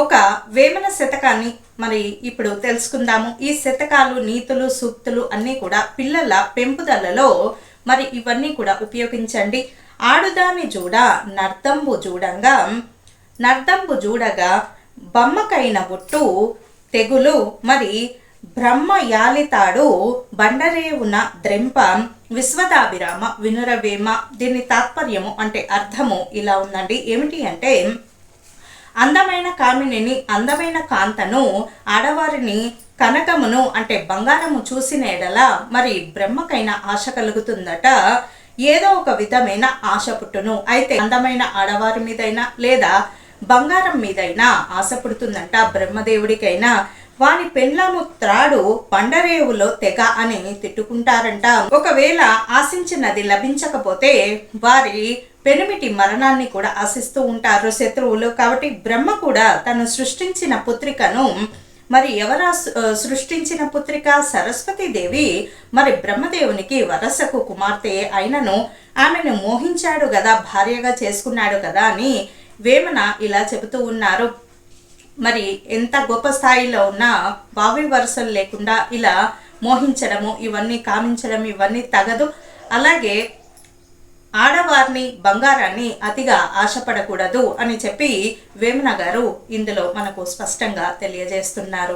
ఒక వేమన శతకాన్ని మరి ఇప్పుడు తెలుసుకుందాము. ఈ శతకాలు, నీతులు, సూక్తులు అన్నీ కూడా పిల్లల పెంపుదలలో మరి ఇవన్నీ కూడా ఉపయోగించండి. ఆడుదాని చూడ నర్దంబు చూడంగా, నర్దంబు చూడగా బమ్మకైన బొట్టు తెగులు మరి బ్రహ్మ యాలితాడు బండరేవున ద్రెంప విశ్వదాభిరామ వినురవేమ. దీని తాత్పర్యము అంటే అర్థము ఇలా ఉందండి. ఏమిటి అంటే, అందమైన కామినిని, అందమైన కాంతను, ఆడవారిని, కనకమును అంటే బంగారము చూసిన ఎడల మరి బ్రహ్మకైన ఆశ కలుగుతుందట. ఏదో ఒక విధమైన ఆశ పుట్టును. అయితే అందమైన ఆడవారి మీదైనా లేదా బంగారం మీదైనా ఆశ పుడుతుందంట బ్రహ్మదేవుడికైనా. వాని పెండ్లము త్రాడు పండరేవులో తెగ అని తిట్టుకుంటారంట. ఒకవేళ ఆశించినది లభించకపోతే వారి పెనుమిటి మరణాన్ని కూడా ఆశిస్తూ ఉంటారు శత్రువులు. కాబట్టి బ్రహ్మ కూడా తను సృష్టించిన పుత్రికను, మరి ఎవరా సృష్టించిన పుత్రిక? సరస్వతీదేవి. మరి బ్రహ్మదేవునికి వరసకు కుమార్తె అయినను ఆమెను మోహించాడు కదా, భార్యగా చేసుకున్నాడు కదా అని వేమన ఇలా చెబుతూ ఉన్నారు. మరి ఎంత గొప్ప స్థాయిలో ఉన్నా భావి వరుసలు లేకుండా ఇలా మోహించడము, ఇవన్నీ కామించడం ఇవన్నీ తగదు. అలాగే ఆడవారిని, బంగారాన్ని అతిగా ఆశపడకూడదు అని చెప్పి వేమన గారు ఇందులో మనకు స్పష్టంగా తెలియజేస్తున్నారు.